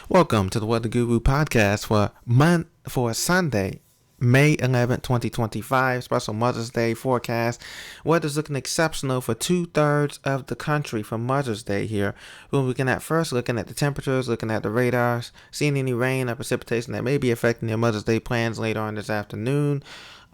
Welcome to the Weather Guru podcast for Sunday, May 11th, 2025. Special Mother's Day forecast. Weather's looking exceptional for 2/3 of the country for Mother's Day here. We're looking at the temperatures, looking at the radars, seeing any rain or precipitation that may be affecting your Mother's Day plans later on this afternoon.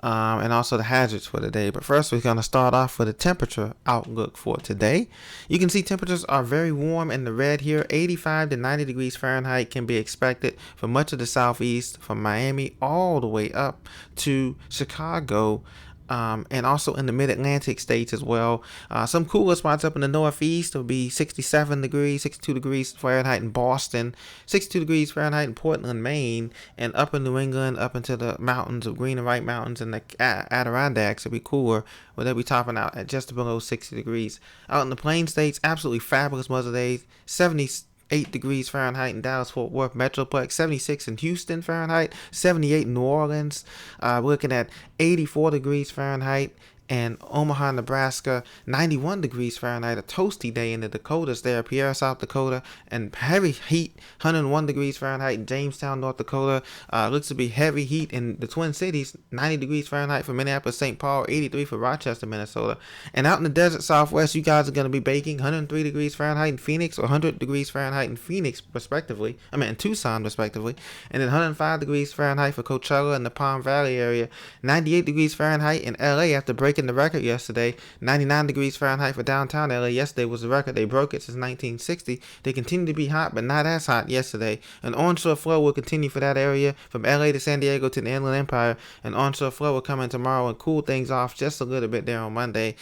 And also the hazards for the day. But first, we're going to start off with the temperature outlook for today. You can see temperatures are very warm in the red here. 85 to 90 degrees Fahrenheit can be expected for much of the southeast, from Miami all the way up to Chicago. And also in the mid-Atlantic states as well. Some cooler spots up in the northeast will be 67 degrees, 62 degrees Fahrenheit in Boston, 62 degrees Fahrenheit in Portland, Maine, and up in New England, up into the mountains of Green and White Mountains and the Adirondacks, it'll be cooler, where they'll be topping out at just below 60 degrees. Out in the Plain States, absolutely fabulous Mother's Day, 78 degrees Fahrenheit in Dallas-Fort Worth Metroplex, 76 in Houston Fahrenheit, 78 in New Orleans. We're looking at 84 degrees Fahrenheit in Omaha, Nebraska, 91 degrees Fahrenheit, a toasty day in the Dakotas there, Pierre, South Dakota, and heavy heat, 101 degrees Fahrenheit in Jamestown, North Dakota. Looks to be heavy heat in the Twin Cities, 90 degrees Fahrenheit for Minneapolis, St. Paul, 83 for Rochester, Minnesota. And out in the desert Southwest, you guys are going to be baking 103 degrees Fahrenheit in Phoenix, or 100 degrees Fahrenheit in Phoenix, respectively. In Tucson, respectively. And then 105 degrees Fahrenheit for Coachella and the Palm Valley area, 98 degrees Fahrenheit in LA after breaking the record yesterday. 99 degrees Fahrenheit for downtown LA. Yesterday was the record. They broke it since 1960. They continue to be hot, but not as hot yesterday. An onshore flow will continue for that area from LA to San Diego to the Inland Empire. An onshore flow will come in tomorrow and cool things off just a little bit there on Monday.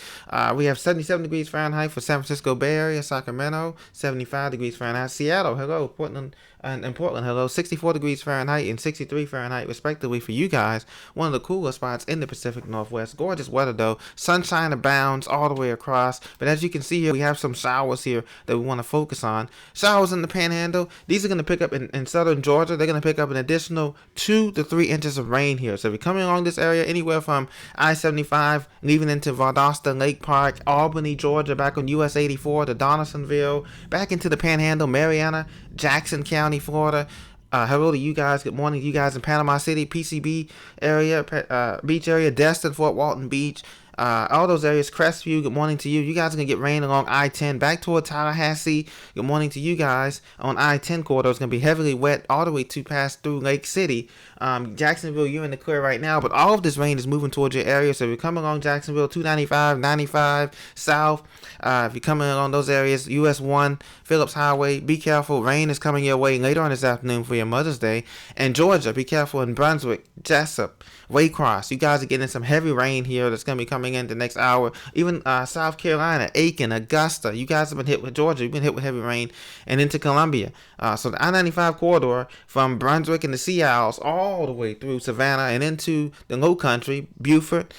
We have 77 degrees Fahrenheit for San Francisco Bay Area, Sacramento, 75 degrees Fahrenheit. Seattle, hello. Portland, hello. 64 degrees Fahrenheit and 63 Fahrenheit, respectively, for you guys. One of the cooler spots in the Pacific Northwest. Gorgeous weather, though. Sunshine abounds all the way across. But as you can see here, we have some showers here that we want to focus on. Showers in the Panhandle. These are going to pick up in southern Georgia. They're going to pick up an additional 2 to 3 inches of rain here. So if you're coming along this area, anywhere from I-75, leaving into Valdosta, Lake Park, Albany, Georgia, back on US 84 to Donaldsonville, back into the Panhandle, Mariana, Jackson County, Florida. Hello to you guys. Good morning to you guys in Panama City, PCB area, beach area, Destin, Fort Walton Beach. All those areas, Crestview, good morning to you. You guys are going to get rain along I-10 back toward Tallahassee. Good morning to you guys on I-10 corridor. It's going to be heavily wet all the way to pass through Lake City. Jacksonville, you're in the clear right now, but all of this rain is moving towards your area. So if you're coming along Jacksonville, 295, 95, south, if you're coming along those areas, US 1, Phillips Highway, be careful. Rain is coming your way later on this afternoon for your Mother's Day. And Georgia, be careful in Brunswick, Jessup, Waycross. You guys are getting some heavy rain here that's going to be coming in the next hour. Even South Carolina, Aiken, Augusta. You guys have been hit with Georgia. You've been hit with heavy rain. And into Columbia. So the I-95 corridor from Brunswick and the Sea Isles all the way through Savannah and into the Low Country, Beaufort,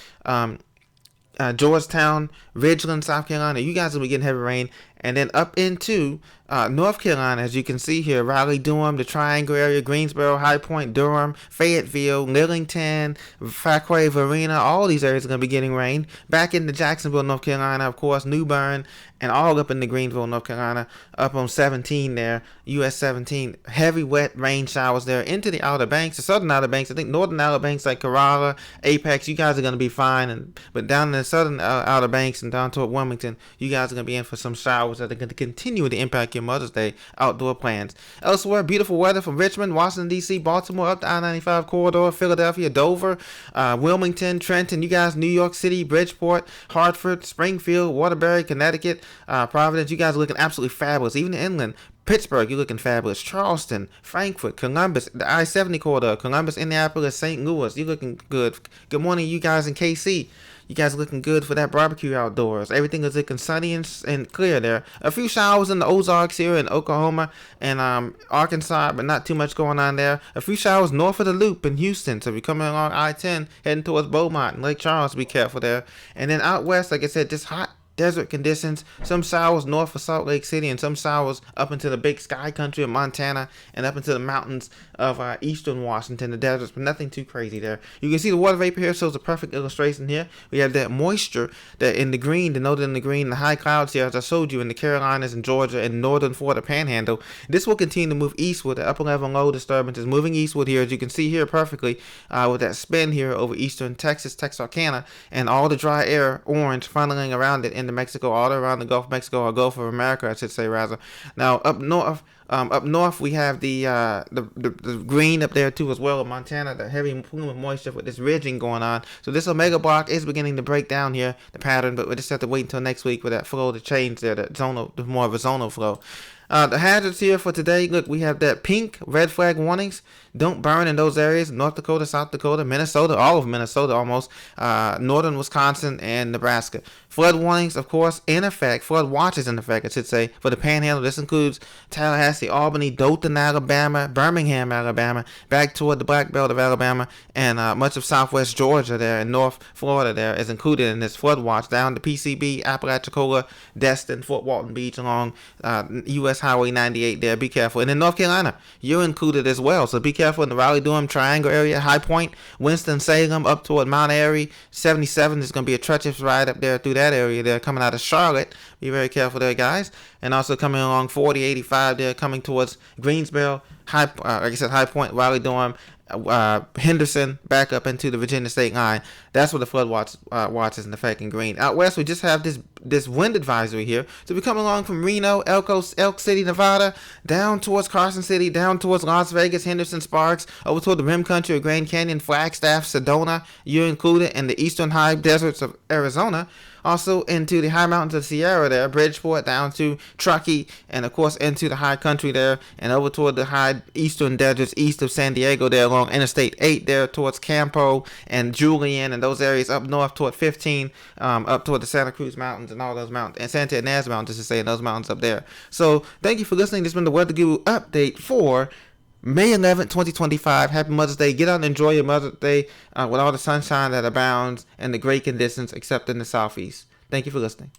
Georgetown, Ridgeland, South Carolina. You guys will be getting heavy rain. And then up into North Carolina, as you can see here, Raleigh, Durham, the Triangle area, Greensboro, High Point, Durham, Fayetteville, Lillington, Fauquier, Varina, all these areas are going to be getting rain. Back into Jacksonville, North Carolina, of course, New Bern, and all up into Greenville, North Carolina, up on 17 there, US 17. Heavy, wet rain showers there into the Outer Banks, the southern Outer Banks. I think northern Outer Banks like Corolla, Apex, you guys are going to be fine. But down in the southern Outer Banks and down toward Wilmington, you guys are going to be in for some showers that are going to continue to impact your Mother's Day outdoor plans. Elsewhere, beautiful weather from Richmond, Washington, D.C., Baltimore, up the I-95 corridor, Philadelphia, Dover, Wilmington, Trenton, you guys, New York City, Bridgeport, Hartford, Springfield, Waterbury, Connecticut, Providence. You guys are looking absolutely fabulous. Even inland, Pittsburgh, you're looking fabulous. Charleston, Frankfurt, Columbus, the I-70 corridor, Columbus, Indianapolis, St. Louis, you're looking good. Good morning, you guys in KC. You guys are looking good for that barbecue outdoors. Everything is looking sunny and clear there. A few showers in the Ozarks here in Oklahoma and Arkansas, but not too much going on there. A few showers north of the Loop in Houston. So if you're coming along I-10, heading towards Beaumont and Lake Charles, be careful there. And then out west, like I said, just hot desert conditions. Some showers north of Salt Lake City, and some showers up into the Big Sky country of Montana and up into the mountains of eastern Washington, the deserts, but nothing too crazy there. You can see the water vapor here shows a perfect illustration here. We have that moisture that in the green, denoted in the green, the high clouds here, as I showed you, in the Carolinas and Georgia and northern Florida Panhandle. This will continue to move eastward. The upper level low disturbance is moving eastward here, as you can see here perfectly, with that spin here over eastern Texas, Texarkana, and all the dry air, orange, funneling around it into Mexico, all around the Gulf of Mexico, or Gulf of America, I should say, rather. Now, up north, we have the green up there too as well in Montana, the heavy plume of moisture with this ridging going on. So this omega block is beginning to break down here, the pattern, but we just have to wait until next week for that flow to change there, the more of a zonal flow. The hazards here for today, look, we have that pink red flag warnings. Don't burn in those areas. North Dakota, South Dakota, Minnesota, all of Minnesota almost, northern Wisconsin and Nebraska. Flood warnings, of course, in effect. Flood watches in effect, I should say, for the Panhandle. This includes Tallahassee, Albany, Dothan, Alabama, Birmingham, Alabama, back toward the Black Belt of Alabama, and much of southwest Georgia there and North Florida there is included in this flood watch, down to PCB, Apalachicola, Destin, Fort Walton Beach, along U.S. Highway 98 there. Be careful. And in North Carolina, you're included as well. So be careful in the Raleigh-Durham Triangle area, High Point, Winston-Salem, up toward Mount Airy. 77 is going to be a treacherous ride up there through that area there, coming out of Charlotte. Be very careful there, guys. And also coming along 4085 there, coming towards Greensboro, like I said, High Point, Raleigh-Durham, Henderson, back up into the Virginia state line. That's where the flood watch is in effect in green. Out west, we just have this wind advisory here. So we're coming along from Reno, Elk City, Nevada, down towards Carson City, down towards Las Vegas, Henderson, Sparks, over toward the rim country of Grand Canyon, Flagstaff, Sedona. You're included in the eastern high deserts of Arizona. Also into the high mountains of Sierra there, Bridgeport, down to Truckee, and of course into the high country there, and over toward the high eastern deserts east of San Diego there, along Interstate 8 there towards Campo and Julian and those areas, up north toward 15, up toward the Santa Cruz Mountains and all those mountains, and Santa Ynez Mountains, to say, and those mountains up there. So thank you for listening. This has been the Weather Guru update for May 11th, 2025. Happy Mother's Day. Get out and enjoy your Mother's Day with all the sunshine that abounds and the great conditions, except in the southeast. Thank you for listening.